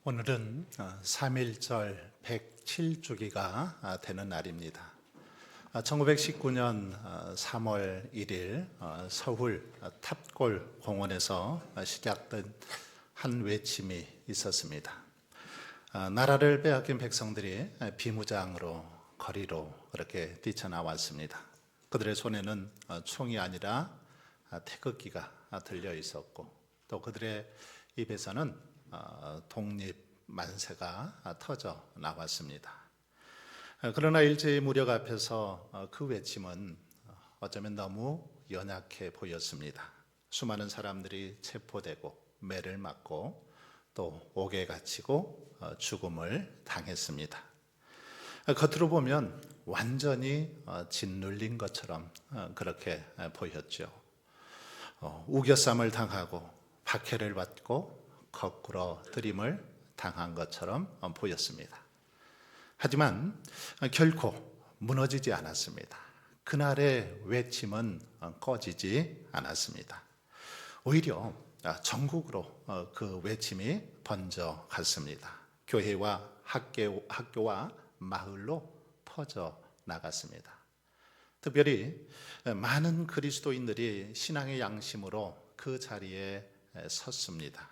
오늘은 3.1절 107주기가 되는 날입니다. 1919년 3월 1일 서울 탑골 공원에서 시작된 한 외침이 있었습니다. 나라를 빼앗긴 백성들이 비무장으로 거리로 그렇게 뛰쳐나왔습니다. 그들의 손에는 총이 아니라 태극기가 들려 있었고, 또 그들의 입에서는 독립 만세가 터져 나왔습니다. 그러나 일제의 무력 앞에서 그 외침은 어쩌면 너무 연약해 보였습니다. 수많은 사람들이 체포되고 매를 맞고 또 옥에 갇히고 죽음을 당했습니다. 겉으로 보면 완전히 짓눌린 것처럼 그렇게 보였죠. 우겨쌈을 당하고 박해를 받고 거꾸로 들임을 당한 것처럼 보였습니다. 하지만 결코 무너지지 않았습니다. 그날의 외침은 꺼지지 않았습니다. 오히려 전국으로 그 외침이 번져 갔습니다. 교회와 학교와 마을로 퍼져 나갔습니다. 특별히 많은 그리스도인들이 신앙의 양심으로 그 자리에 섰습니다.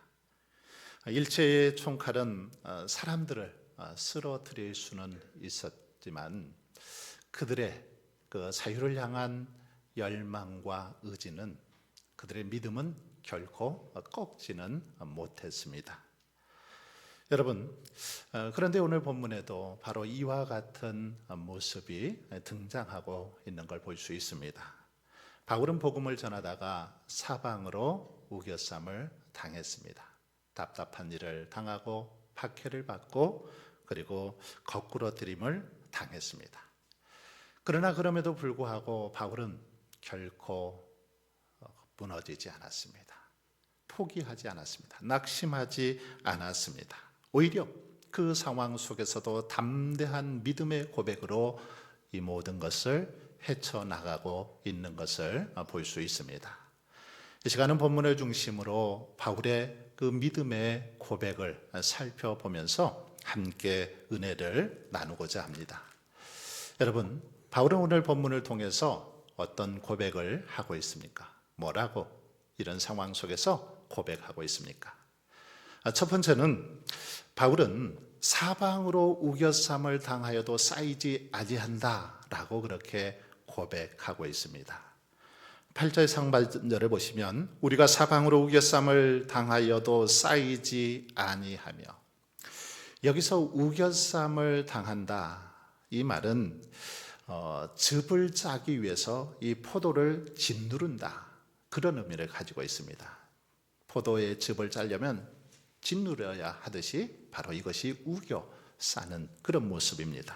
일제의 총칼은 사람들을 쓰러뜨릴 수는 있었지만 그들의 그 자유를 향한 열망과 의지는, 그들의 믿음은 결코 꺾지는 못했습니다. 여러분, 그런데 오늘 본문에도 바로 이와 같은 모습이 등장하고 있는 걸 볼 수 있습니다. 바울은 복음을 전하다가 사방으로 우겨쌈을 당했습니다. 답답한 일을 당하고 박해를 받고 그리고 거꾸로 들임을 당했습니다. 그러나 그럼에도 불구하고 바울은 결코 무너지지 않았습니다. 포기하지 않았습니다. 낙심하지 않았습니다. 오히려 그 상황 속에서도 담대한 믿음의 고백으로 이 모든 것을 헤쳐나가고 있는 것을 볼 수 있습니다. 이 시간은 본문을 중심으로 바울의 그 믿음의 고백을 살펴보면서 함께 은혜를 나누고자 합니다. 여러분, 바울은 오늘 본문을 통해서 어떤 고백을 하고 있습니까? 뭐라고 이런 상황 속에서 고백하고 있습니까? 첫 번째는 바울은 사방으로 우겨쌈을 당하여도 쌓이지 아니한다라고 그렇게 고백하고 있습니다. 8절 상반절을 보시면 우리가 사방으로 우겨쌈을 당하여도 쌓이지 아니하며, 여기서 우겨쌈을 당한다, 이 말은 즙을 짜기 위해서 이 포도를 짓누른다, 그런 의미를 가지고 있습니다. 포도의 즙을 짜려면 짓누려야 하듯이 바로 이것이 우겨 싸는 그런 모습입니다.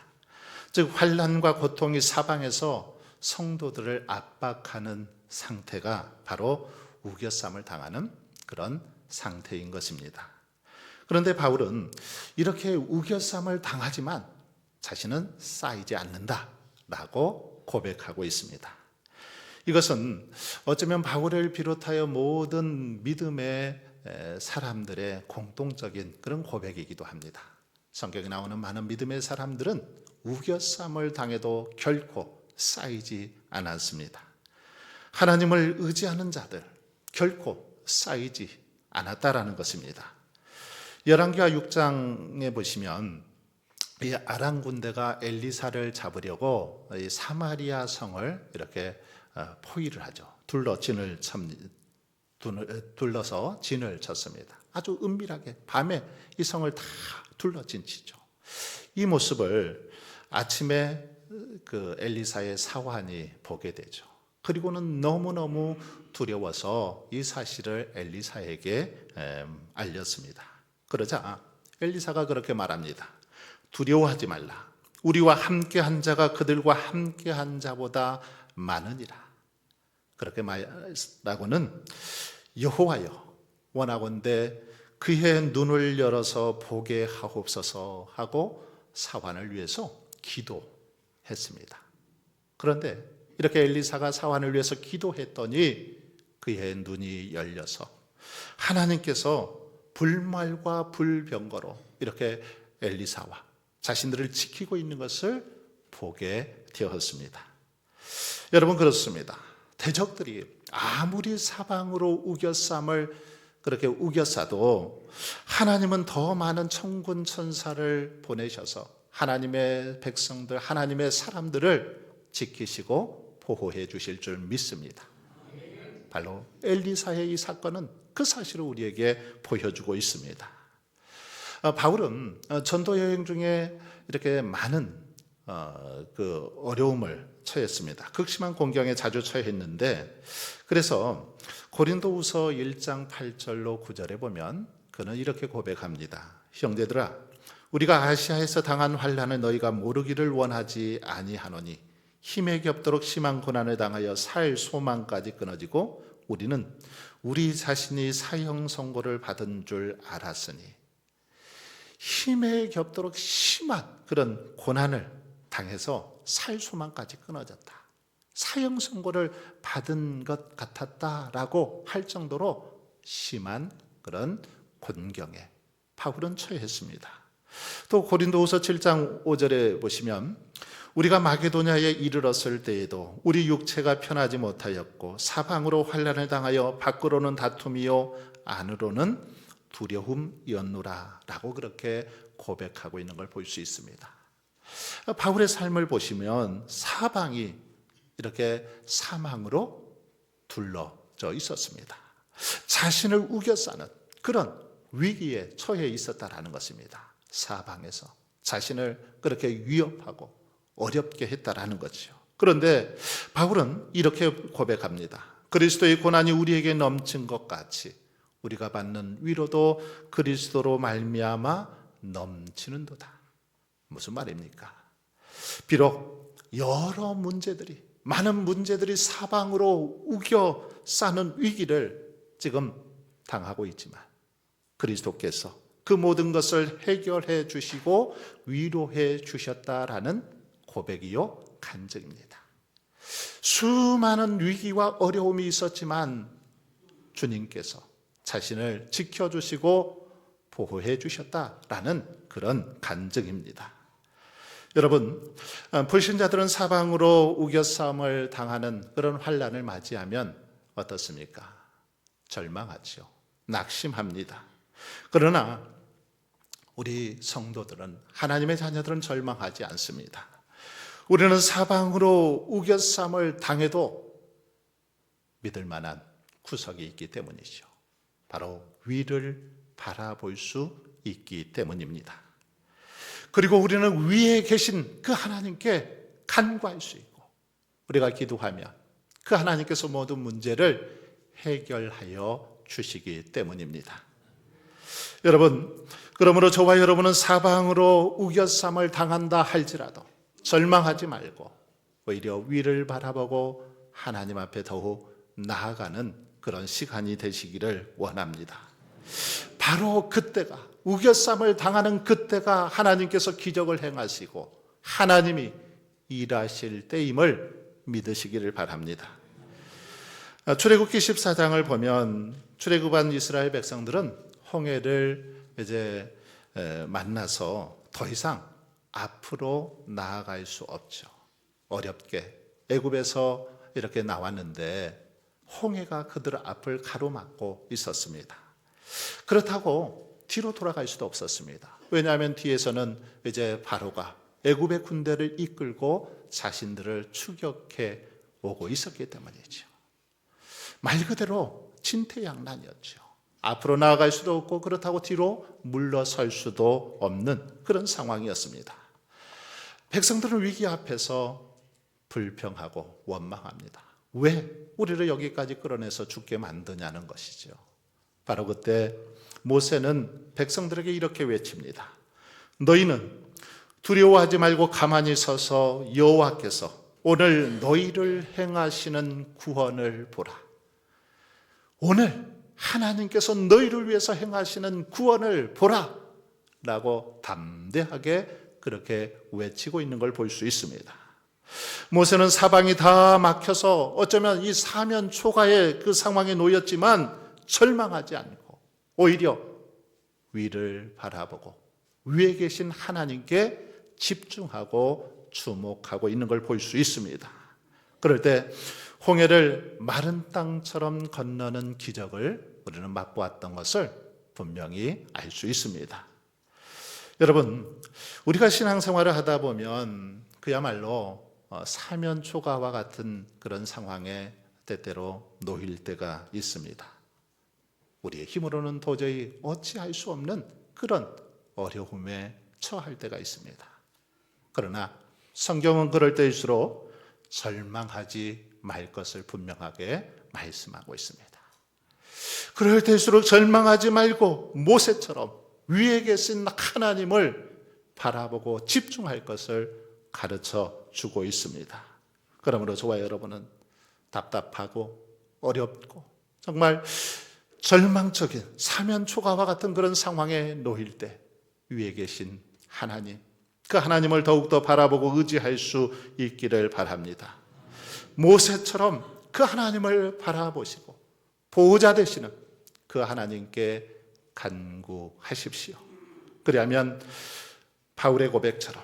즉 환난과 고통이 사방에서 성도들을 압박하는 상태가 바로 우겨쌈을 당하는 그런 상태인 것입니다. 그런데 바울은 이렇게 우겨쌈을 당하지만 자신은 쌓이지 않는다라고 고백하고 있습니다. 이것은 어쩌면 바울을 비롯하여 모든 믿음의 사람들의 공통적인 그런 고백이기도 합니다. 성경에 나오는 많은 믿음의 사람들은 우겨쌈을 당해도 결코 쌓이지 않았습니다. 하나님을 의지하는 자들 결코 쌓이지 않았다라는 것입니다. 열왕기하 6장에 보시면 이 아람 군대가 엘리사를 잡으려고 이 사마리아 성을 이렇게 포위를 하죠. 둘러서 진을 쳤습니다. 아주 은밀하게 밤에 이 성을 다 둘러진 치죠. 이 모습을 아침에 그 엘리사의 사환이 보게 되죠. 그리고는 너무너무 두려워서 이 사실을 엘리사에게 알렸습니다. 그러자 엘리사가 그렇게 말합니다. 두려워하지 말라. 우리와 함께한 자가 그들과 함께한 자보다 많으니라. 그렇게 말하고는 여호와여, 원하건대 그의 눈을 열어서 보게 하옵소서 하고 사환을 위해서 기도했습니다. 그런데 이렇게 엘리사가 사환을 위해서 기도했더니 그의 눈이 열려서 하나님께서 불말과 불병거로 이렇게 엘리사와 자신들을 지키고 있는 것을 보게 되었습니다. 여러분, 그렇습니다. 대적들이 아무리 사방으로 우겨쌈을 그렇게 우겨싸도 하나님은 더 많은 천군 천사를 보내셔서 하나님의 백성들, 하나님의 사람들을 지키시고 보호해 주실 줄 믿습니다. 바로 엘리사의 이 사건은 그 사실을 우리에게 보여주고 있습니다. 바울은 전도 여행 중에 이렇게 많은 그 어려움을 처했습니다. 극심한 공경에 자주 처했는데, 그래서 고린도후서 1장 8절로 9절에 보면 그는 이렇게 고백합니다. 형제들아, 우리가 아시아에서 당한 환난을 너희가 모르기를 원하지 아니하노니 힘에 겹도록 심한 고난을 당하여 살 소망까지 끊어지고 우리는 우리 자신이 사형 선고를 받은 줄 알았으니, 힘에 겹도록 심한 그런 고난을 당해서 살 소망까지 끊어졌다, 사형 선고를 받은 것 같았다라고 할 정도로 심한 그런 곤경에 바울은 처했습니다. 또 고린도후서 7장 5절에 보시면 우리가 마게도냐에 이르렀을 때에도 우리 육체가 편하지 못하였고 사방으로 환난을 당하여 밖으로는 다툼이요 안으로는 두려움이었노라 라고 그렇게 고백하고 있는 걸 볼 수 있습니다. 바울의 삶을 보시면 사방이 이렇게 사망으로 둘러져 있었습니다. 자신을 우겨싸는 그런 위기에 처해 있었다라는 것입니다. 사방에서 자신을 그렇게 위협하고 어렵게 했다라는 거죠. 그런데 바울은 이렇게 고백합니다. 그리스도의 고난이 우리에게 넘친 것 같이 우리가 받는 위로도 그리스도로 말미암아 넘치는도다. 무슨 말입니까? 비록 여러 문제들이, 많은 문제들이 사방으로 우겨 싸는 위기를 지금 당하고 있지만 그리스도께서 그 모든 것을 해결해 주시고 위로해 주셨다라는 고백이요 간증입니다. 수많은 위기와 어려움이 있었지만 주님께서 자신을 지켜주시고 보호해 주셨다라는 그런 간증입니다. 여러분, 불신자들은 사방으로 우겨싸움을 당하는 그런 환난을 맞이하면 어떻습니까? 절망하죠. 낙심합니다. 그러나 우리 성도들은, 하나님의 자녀들은 절망하지 않습니다. 우리는 사방으로 우겨쌈을 당해도 믿을 만한 구석이 있기 때문이죠. 바로 위를 바라볼 수 있기 때문입니다. 그리고 우리는 위에 계신 그 하나님께 간구할 수 있고, 우리가 기도하면 그 하나님께서 모든 문제를 해결하여 주시기 때문입니다. 여러분, 그러므로 저와 여러분은 사방으로 우겨쌈을 당한다 할지라도 절망하지 말고 오히려 위를 바라보고 하나님 앞에 더욱 나아가는 그런 시간이 되시기를 원합니다. 바로 그때가, 우겨쌈을 당하는 그때가 하나님께서 기적을 행하시고 하나님이 일하실 때임을 믿으시기를 바랍니다. 출애굽기 14장을 보면 출애굽한 이스라엘 백성들은 홍해를 이제 만나서 더 이상 앞으로 나아갈 수 없죠. 어렵게 애굽에서 이렇게 나왔는데 홍해가 그들 앞을 가로막고 있었습니다. 그렇다고 뒤로 돌아갈 수도 없었습니다. 왜냐하면 뒤에서는 이제 바로가 애굽의 군대를 이끌고 자신들을 추격해 오고 있었기 때문이죠. 말 그대로 진퇴양난이었죠. 앞으로 나아갈 수도 없고 그렇다고 뒤로 물러설 수도 없는 그런 상황이었습니다. 백성들은 위기 앞에서 불평하고 원망합니다. 왜 우리를 여기까지 끌어내서 죽게 만드냐는 것이죠. 바로 그때 모세는 백성들에게 이렇게 외칩니다. 너희는 두려워하지 말고 가만히 서서 여호와께서 오늘 너희를 행하시는 구원을 보라. 오늘 하나님께서 너희를 위해서 행하시는 구원을 보라 라고 담대하게 그렇게 외치고 있는 걸 볼 수 있습니다. 모세는 사방이 다 막혀서 어쩌면 이 사면 초가의 그 상황에 놓였지만 절망하지 않고 오히려 위를 바라보고 위에 계신 하나님께 집중하고 주목하고 있는 걸 볼 수 있습니다. 그럴 때 홍해를 마른 땅처럼 건너는 기적을 우리는 맛보았던 것을 분명히 알 수 있습니다. 여러분, 우리가 신앙생활을 하다 보면 그야말로 사면초가와 같은 그런 상황에 때때로 놓일 때가 있습니다. 우리의 힘으로는 도저히 어찌할 수 없는 그런 어려움에 처할 때가 있습니다. 그러나 성경은 그럴 때일수록 절망하지 말 것을 분명하게 말씀하고 있습니다. 그럴 때일수록 절망하지 말고 모세처럼 위에 계신 하나님을 바라보고 집중할 것을 가르쳐 주고 있습니다. 그러므로 저와 여러분은 답답하고 어렵고 정말 절망적인 사면초가와 같은 그런 상황에 놓일 때 위에 계신 하나님, 그 하나님을 더욱더 바라보고 의지할 수 있기를 바랍니다. 모세처럼 그 하나님을 바라보시고 보호자 되시는 그 하나님께 간구하십시오. 그리하면 바울의 고백처럼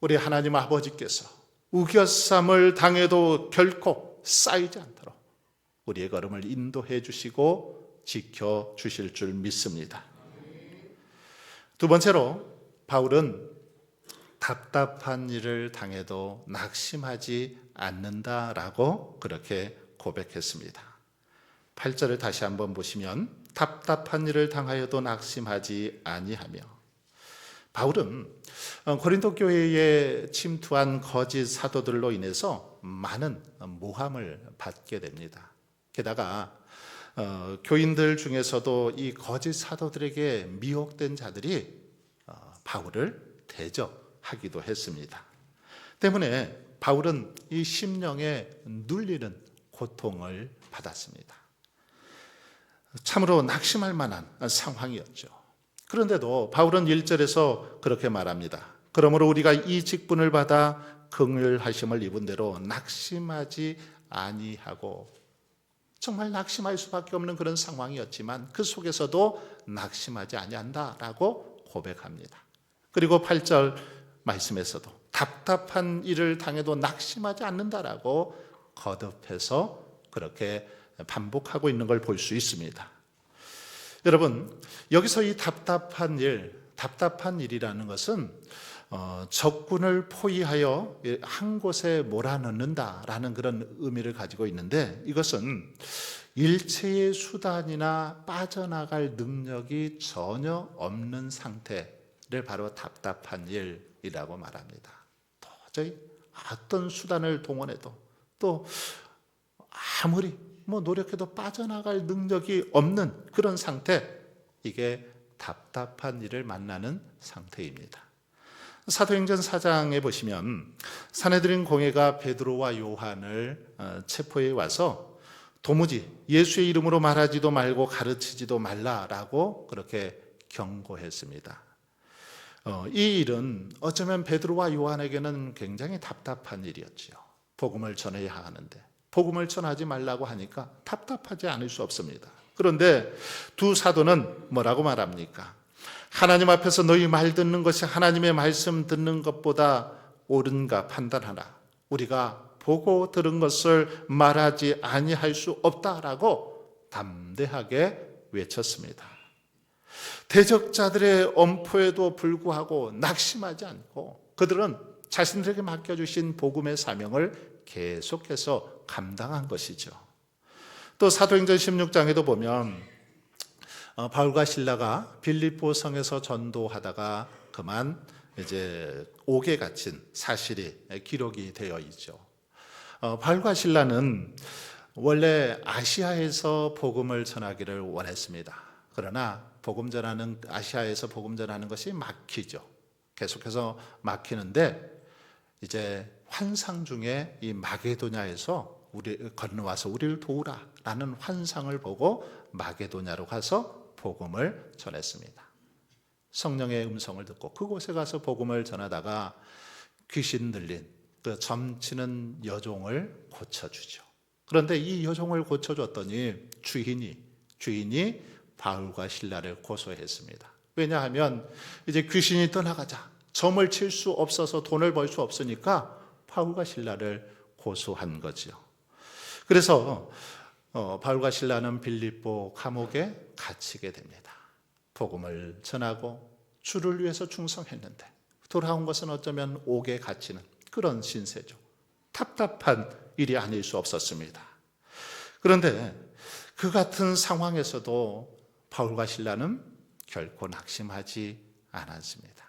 우리 하나님 아버지께서 우겨쌈을 당해도 결코 쌓이지 않도록 우리의 걸음을 인도해 주시고 지켜주실 줄 믿습니다. 두 번째로 바울은 답답한 일을 당해도 낙심하지 않는다라고 그렇게 고백했습니다. 8절을 다시 한번 보시면 답답한 일을 당하여도 낙심하지 아니하며, 바울은 고린도 교회에 침투한 거짓 사도들로 인해서 많은 모함을 받게 됩니다. 게다가 교인들 중에서도 이 거짓 사도들에게 미혹된 자들이 바울을 대적하기도 했습니다. 때문에 바울은 이 심령에 눌리는 고통을 받았습니다. 참으로 낙심할 만한 상황이었죠. 그런데도 바울은 1절에서 그렇게 말합니다. 그러므로 우리가 이 직분을 받아 긍휼하심을 입은 대로 낙심하지 아니하고, 정말 낙심할 수밖에 없는 그런 상황이었지만 그 속에서도 낙심하지 아니한다라고 고백합니다. 그리고 8절 말씀에서도 답답한 일을 당해도 낙심하지 않는다라고 거듭해서 그렇게 반복하고 있는 걸 볼 수 있습니다. 여러분, 여기서 이 답답한 일이라는 것은 적군을 포위하여 한 곳에 몰아넣는다라는 그런 의미를 가지고 있는데, 이것은 일체의 수단이나 빠져나갈 능력이 전혀 없는 상태를 바로 답답한 일이라고 말합니다. 도저히 어떤 수단을 동원해도 또 아무리 노력해도 빠져나갈 능력이 없는 그런 상태, 이게 답답한 일을 만나는 상태입니다. 사도행전 4장에 보시면 산헤드린 공회가 베드로와 요한을 체포해 와서 도무지 예수의 이름으로 말하지도 말고 가르치지도 말라라고 그렇게 경고했습니다. 이 일은 어쩌면 베드로와 요한에게는 굉장히 답답한 일이었지요. 복음을 전해야 하는데 복음을 전하지 말라고 하니까 답답하지 않을 수 없습니다. 그런데 두 사도는 뭐라고 말합니까? 하나님 앞에서 너희 말 듣는 것이 하나님의 말씀 듣는 것보다 옳은가 판단하라. 우리가 보고 들은 것을 말하지 아니할 수 없다라고 담대하게 외쳤습니다. 대적자들의 엄포에도 불구하고 낙심하지 않고 그들은 자신들에게 맡겨주신 복음의 사명을 계속해서 감당한 것이죠. 또 사도행전 16장에도 보면 바울과 실라가 빌립보 성에서 전도하다가 그만 이제 옥에 갇힌 사실이 기록이 되어 있죠. 바울과 실라는 원래 아시아에서 복음을 전하기를 원했습니다. 그러나 아시아에서 복음 전하는 것이 막히죠. 계속해서 막히는데 이제 환상 중에 이 마게도냐에서 건너와서 우리를 도우라라는 환상을 보고 마게도냐로 가서 복음을 전했습니다. 성령의 음성을 듣고 그곳에 가서 복음을 전하다가 귀신 들린 그 점치는 여종을 고쳐주죠. 그런데 이 여종을 고쳐줬더니 주인이 바울과 실라를 고소했습니다. 왜냐하면 이제 귀신이 떠나가자. 점을 칠 수 없어서 돈을 벌 수 없으니까 바울과 실라를 고소한 거죠. 그래서 바울과 실라는 빌립보 감옥에 갇히게 됩니다. 복음을 전하고 주를 위해서 충성했는데 돌아온 것은 어쩌면 옥에 갇히는 그런 신세죠. 답답한 일이 아닐 수 없었습니다. 그런데 그 같은 상황에서도 바울과 실라는 결코 낙심하지 않았습니다.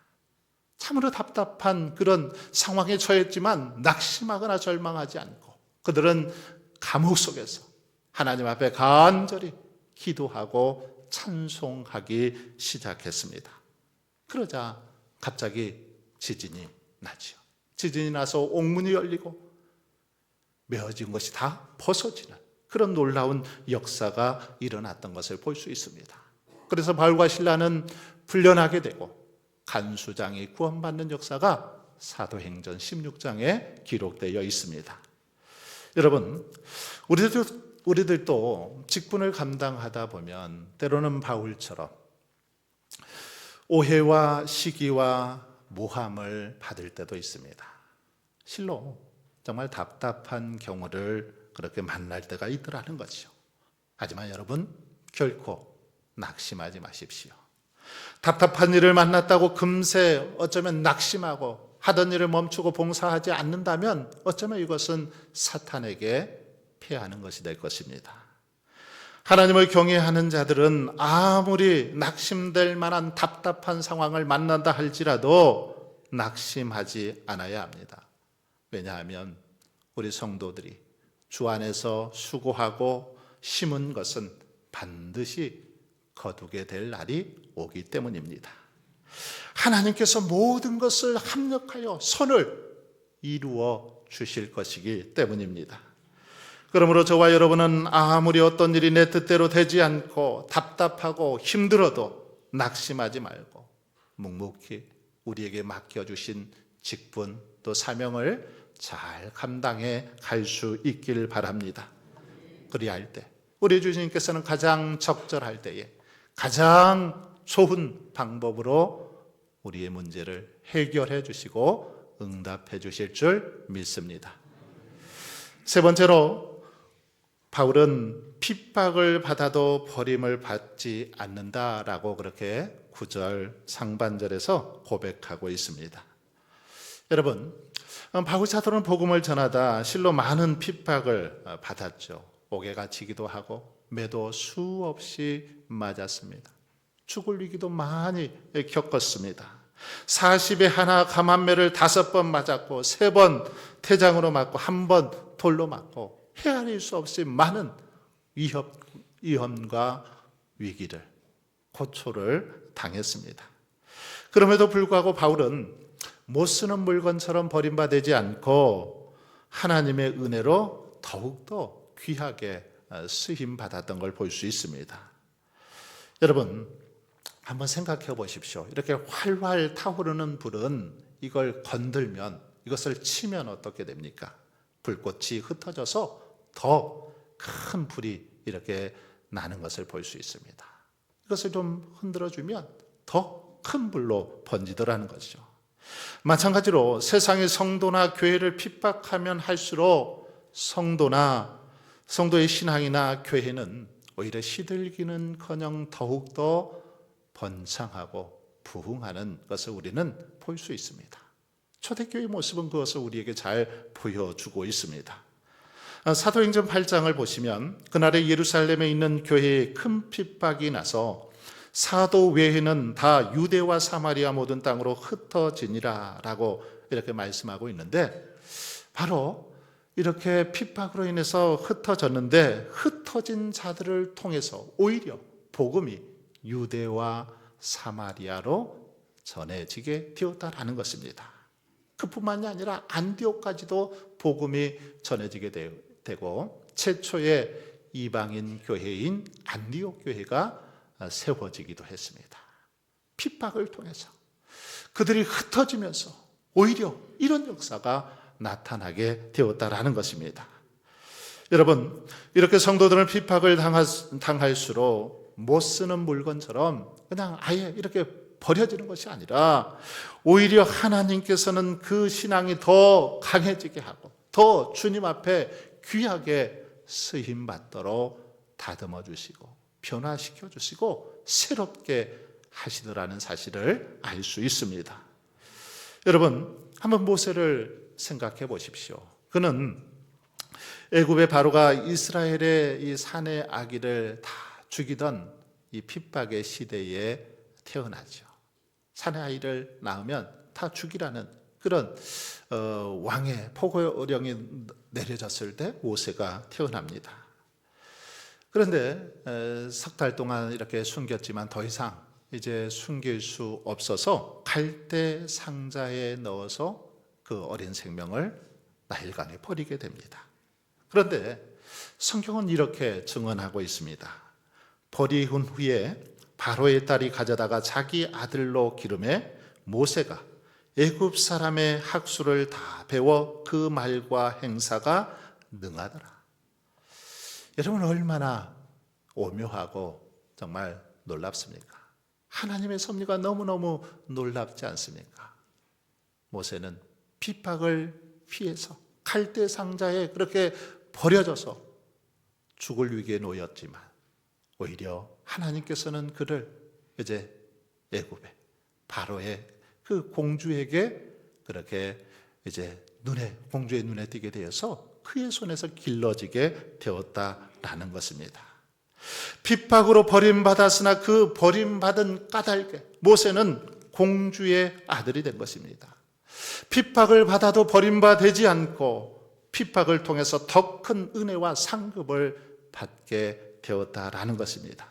참으로 답답한 그런 상황에 처했지만 낙심하거나 절망하지 않고 그들은 감옥 속에서 하나님 앞에 간절히 기도하고 찬송하기 시작했습니다. 그러자 갑자기 지진이 나죠. 지진이 나서 옥문이 열리고 메어진 것이 다 벗어지는 그런 놀라운 역사가 일어났던 것을 볼 수 있습니다. 그래서 바울과 실라는 풀려나게 되고 간수장이 구원받는 역사가 사도행전 16장에 기록되어 있습니다. 여러분, 우리들도 직분을 감당하다 보면 때로는 바울처럼 오해와 시기와 모함을 받을 때도 있습니다. 실로 정말 답답한 경우를 그렇게 만날 때가 있더라는 거죠. 하지만 여러분, 결코 낙심하지 마십시오. 답답한 일을 만났다고 금세 어쩌면 낙심하고 하던 일을 멈추고 봉사하지 않는다면 어쩌면 이것은 사탄에게 패하는 것이 될 것입니다. 하나님을 경외하는 자들은 아무리 낙심될 만한 답답한 상황을 만난다 할지라도 낙심하지 않아야 합니다. 왜냐하면 우리 성도들이 주 안에서 수고하고 심은 것은 반드시 거두게 될 날이 오기 때문입니다. 하나님께서 모든 것을 합력하여 선을 이루어 주실 것이기 때문입니다. 그러므로 저와 여러분은 아무리 어떤 일이 내 뜻대로 되지 않고 답답하고 힘들어도 낙심하지 말고 묵묵히 우리에게 맡겨주신 직분 또 사명을 잘 감당해 갈 수 있길 바랍니다. 그리할 때 우리 주님께서는 가장 적절할 때에 가장 좋은 방법으로 우리의 문제를 해결해 주시고 응답해 주실 줄 믿습니다. 세 번째로 바울은 핍박을 받아도 버림을 받지 않는다라고 그렇게 9절 상반절에서 고백하고 있습니다. 여러분, 바울 사도는 복음을 전하다 실로 많은 핍박을 받았죠. 옥에 갇히기도 하고 매도 수없이 맞았습니다. 죽을 위기도 많이 겪었습니다. 40에 하나 감한매를 5번 맞았고 3번 태장으로 맞고 1번 돌로 맞고 헤아릴 수 없이 많은 위험과 위기를 고초를 당했습니다. 그럼에도 불구하고 바울은 못 쓰는 물건처럼 버림받지 않고 하나님의 은혜로 더욱더 귀하게 쓰임받았던 걸 볼 수 있습니다. 여러분, 한번 생각해 보십시오. 이렇게 활활 타오르는 불은 이걸 건들면, 이것을 치면 어떻게 됩니까? 불꽃이 흩어져서 더 큰 불이 이렇게 나는 것을 볼 수 있습니다. 이것을 좀 흔들어주면 더 큰 불로 번지더라는 것이죠. 마찬가지로 세상의 성도나 교회를 핍박하면 할수록 성도의 신앙이나 교회는 오히려 시들기는커녕 더욱더 번창하고 부흥하는 것을 우리는 볼 수 있습니다. 초대교회의 모습은 그것을 우리에게 잘 보여주고 있습니다. 사도행전 8장을 보시면 그날에 예루살렘에 있는 교회에 큰 핍박이 나서 사도 외에는 다 유대와 사마리아 모든 땅으로 흩어지니라 라고 이렇게 말씀하고 있는데, 바로 이렇게 핍박으로 인해서 흩어졌는데 흩어진 자들을 통해서 오히려 복음이 유대와 사마리아로 전해지게 되었다라는 것입니다. 그뿐만이 아니라 안디옥까지도 복음이 전해지게 되고 최초의 이방인 교회인 안디옥 교회가 세워지기도 했습니다. 핍박을 통해서 그들이 흩어지면서 오히려 이런 역사가 나타나게 되었다라는 것입니다. 여러분, 이렇게 성도들은 핍박을 당할수록 못 쓰는 물건처럼 그냥 아예 이렇게 버려지는 것이 아니라 오히려 하나님께서는 그 신앙이 더 강해지게 하고 더 주님 앞에 귀하게 쓰임 받도록 다듬어 주시고 변화시켜 주시고 새롭게 하시더라는 사실을 알 수 있습니다. 여러분, 한번 모세를 생각해 보십시오. 그는 애굽의 바로가 이스라엘의 이 사내 아기를 다 죽이던 이 핍박의 시대에 태어나죠. 사내 아이를 낳으면 다 죽이라는 그런 왕의 포고령이 내려졌을 때 모세가 태어납니다. 그런데 석 달 동안 이렇게 숨겼지만 더 이상 이제 숨길 수 없어서 갈대 상자에 넣어서 그 어린 생명을 나일강에 버리게 됩니다. 그런데 성경은 이렇게 증언하고 있습니다. 버리운 후에 바로의 딸이 가져다가 자기 아들로 기름해 모세가 애굽 사람의 학수를 다 배워 그 말과 행사가 능하더라. 여러분, 얼마나 오묘하고 정말 놀랍습니까? 하나님의 섭리가 너무너무 놀랍지 않습니까? 모세는 핍박을 피해서 갈대 상자에 그렇게 버려져서 죽을 위기에 놓였지만 오히려 하나님께서는 그를 이제 애굽의 바로의 그 공주에게 그렇게 이제 공주의 눈에 띄게 되어서 그의 손에서 길러지게 되었다라는 것입니다. 핍박으로 버림받았으나 그 버림받은 까닭에 모세는 공주의 아들이 된 것입니다. 핍박을 받아도 버림받지 않고 핍박을 통해서 더 큰 은혜와 상급을 받게 되었다라는 것입니다.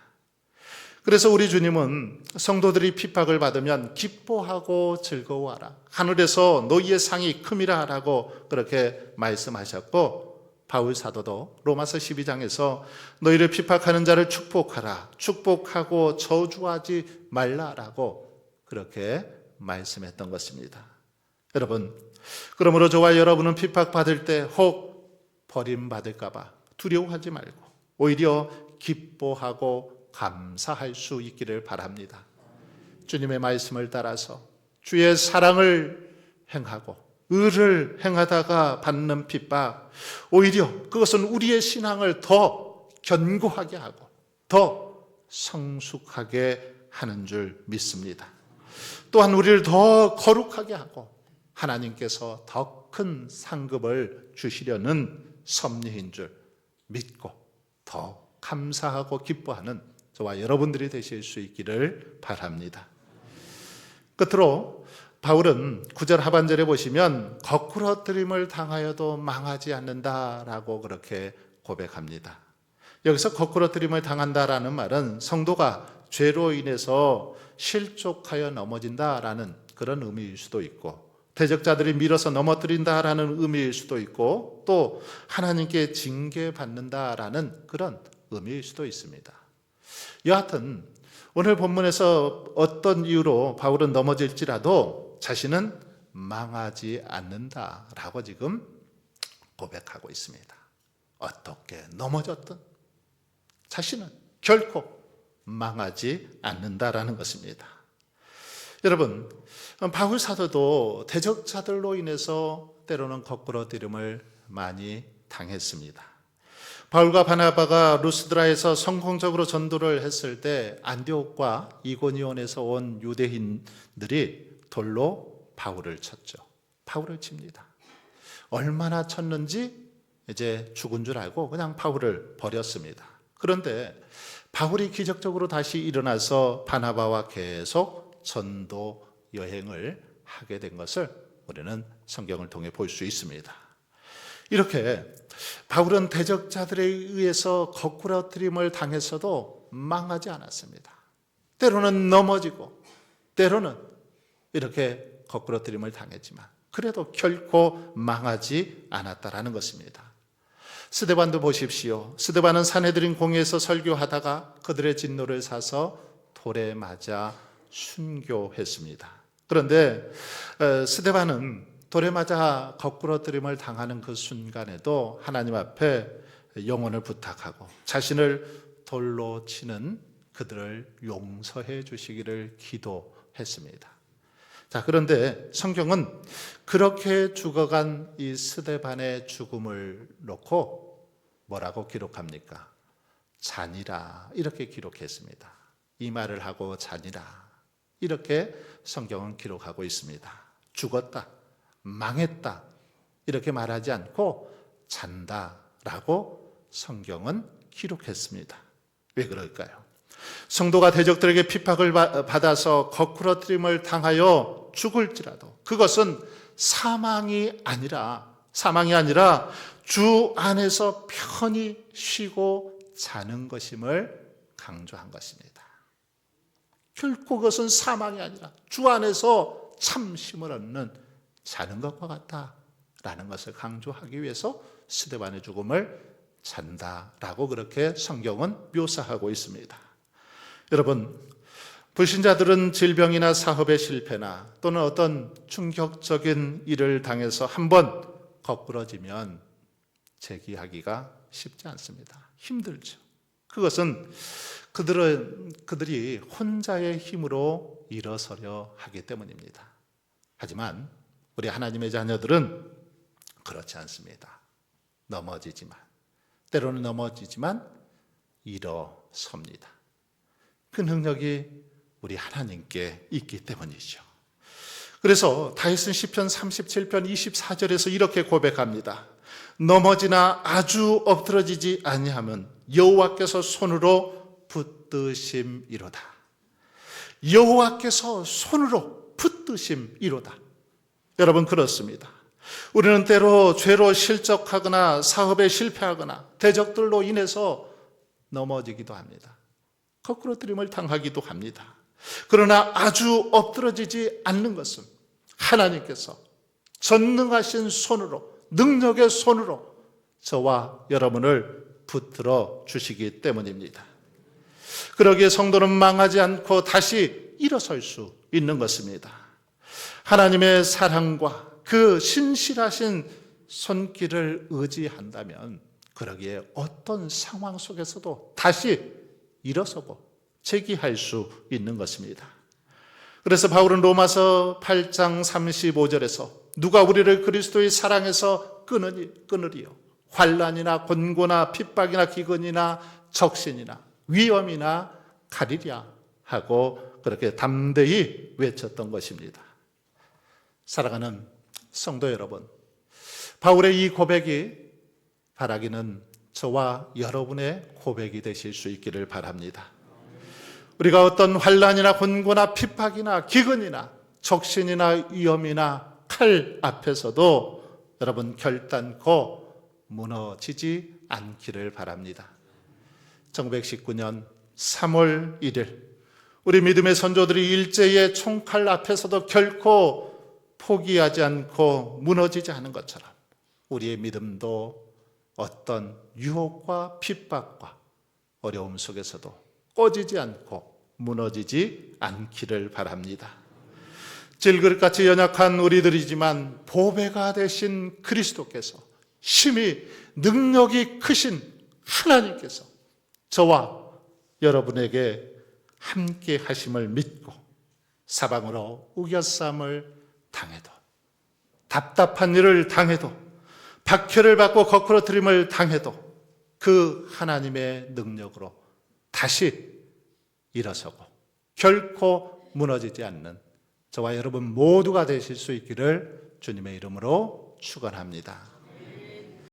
그래서 우리 주님은 성도들이 핍박을 받으면 기뻐하고 즐거워하라. 하늘에서 너희의 상이 큼이라 라고 그렇게 말씀하셨고, 바울 사도도 로마서 12장에서 너희를 핍박하는 자를 축복하라. 축복하고 저주하지 말라라고 그렇게 말씀했던 것입니다. 여러분, 그러므로 저와 여러분은 핍박받을 때 혹 버림받을까 봐 두려워하지 말고 오히려 기뻐하고 감사할 수 있기를 바랍니다. 주님의 말씀을 따라서 주의 사랑을 행하고 의를 행하다가 받는 핍박, 오히려 그것은 우리의 신앙을 더 견고하게 하고 더 성숙하게 하는 줄 믿습니다. 또한 우리를 더 거룩하게 하고 하나님께서 더 큰 상급을 주시려는 섭리인 줄 믿고 더 감사하고 기뻐하는 저와 여러분들이 되실 수 있기를 바랍니다. 끝으로 바울은 9절 하반절에 보시면 거꾸러뜨림을 당하여도 망하지 않는다라고 그렇게 고백합니다. 여기서 거꾸러뜨림을 당한다라는 말은 성도가 죄로 인해서 실족하여 넘어진다라는 그런 의미일 수도 있고, 대적자들이 밀어서 넘어뜨린다라는 의미일 수도 있고, 또 하나님께 징계받는다라는 그런 의미일 수도 있습니다. 여하튼 오늘 본문에서 어떤 이유로 바울은 넘어질지라도 자신은 망하지 않는다라고 지금 고백하고 있습니다. 어떻게 넘어졌든 자신은 결코 망하지 않는다라는 것입니다. 여러분, 바울 사도도 대적자들로 인해서 때로는 거꾸러뜨림을 많이 당했습니다. 바울과 바나바가 루스드라에서 성공적으로 전도를 했을 때 안디옥과 이고니온에서 온 유대인들이 돌로 바울을 쳤죠. 바울을 칩니다. 얼마나 쳤는지 이제 죽은 줄 알고 그냥 바울을 버렸습니다. 그런데 바울이 기적적으로 다시 일어나서 바나바와 계속 전도 여행을 하게 된 것을 우리는 성경을 통해 볼 수 있습니다. 이렇게 바울은 대적자들에 의해서 거꾸러뜨림을 당했어도 망하지 않았습니다. 때로는 넘어지고 때로는 이렇게 거꾸러뜨림을 당했지만 그래도 결코 망하지 않았다라는 것입니다. 스데반도 보십시오. 스데반은 산헤드린 공회에서 설교하다가 그들의 진노를 사서 돌에 맞아 순교했습니다. 그런데 스데반은 돌에 맞아 거꾸러뜨림을 당하는 그 순간에도 하나님 앞에 영혼을 부탁하고 자신을 돌로 치는 그들을 용서해 주시기를 기도했습니다. 자, 그런데 성경은 그렇게 죽어간 이 스데반의 죽음을 놓고 뭐라고 기록합니까? 잔이라 이렇게 기록했습니다. 이 말을 하고 잔이라 이렇게 성경은 기록하고 있습니다. 죽었다, 망했다 이렇게 말하지 않고 잔다라고 성경은 기록했습니다. 왜 그럴까요? 성도가 대적들에게 핍박을 받아서 거꾸러뜨림을 당하여 죽을지라도 그것은 사망이 아니라 주 안에서 편히 쉬고 자는 것임을 강조한 것입니다. 결코 그것은 사망이 아니라 주 안에서 참심을 얻는 자는 것과 같다라는 것을 강조하기 위해서 스데반의 죽음을 잔다라고 그렇게 성경은 묘사하고 있습니다. 여러분, 불신자들은 질병이나 사업의 실패나 또는 어떤 충격적인 일을 당해서 한번 거꾸러지면 재기하기가 쉽지 않습니다. 힘들죠. 그것은 그들이 혼자의 힘으로 일어서려 하기 때문입니다. 하지만 우리 하나님의 자녀들은 그렇지 않습니다. 때로는 넘어지지만 일어섭니다. 그 능력이 우리 하나님께 있기 때문이죠. 그래서 다윗은 시편 37편 24절에서 이렇게 고백합니다. 넘어지나 아주 엎드러지지 아니하면 여호와께서 손으로 붙드심이로다. 여호와께서 손으로 붙드심이로다. 여러분, 그렇습니다. 우리는 때로 죄로 실족하거나 사업에 실패하거나 대적들로 인해서 넘어지기도 합니다. 거꾸러뜨림을 당하기도 합니다. 그러나 아주 엎드러지지 않는 것은 하나님께서 전능하신 손으로, 능력의 손으로 저와 여러분을 붙들어 주시기 때문입니다. 그러기에 성도는 망하지 않고 다시 일어설 수 있는 것입니다. 하나님의 사랑과 그 신실하신 손길을 의지한다면 그러기에 어떤 상황 속에서도 다시 일어서고 재기할 수 있는 것입니다. 그래서 바울은 로마서 8장 35절에서 누가 우리를 그리스도의 사랑에서 끊으리요? 환난이나 곤고나 핍박이나 기근이나 적신이나 위험이나 가리랴 하고 그렇게 담대히 외쳤던 것입니다. 사랑하는 성도 여러분, 바울의 이 고백이 바라기는 저와 여러분의 고백이 되실 수 있기를 바랍니다. 우리가 어떤 환난이나 곤고나 핍박이나 기근이나 적신이나 위험이나 칼 앞에서도 여러분 결단코 무너지지 않기를 바랍니다. 1919년 3월 1일 우리 믿음의 선조들이 일제의 총칼 앞에서도 결코 포기하지 않고 무너지지 않은 것처럼 우리의 믿음도 어떤 유혹과 핍박과 어려움 속에서도 꺼지지 않고 무너지지 않기를 바랍니다. 질그릇같이 연약한 우리들이지만 보배가 되신 그리스도께서 심히 능력이 크신 하나님께서 저와 여러분에게 함께 하심을 믿고 사방으로 우겨쌈을 당해도 답답한 일을 당해도 박해를 받고 거꾸러뜨림을 당해도 그 하나님의 능력으로 다시 일어서고 결코 무너지지 않는 저와 여러분 모두가 되실 수 있기를 주님의 이름으로 축원합니다.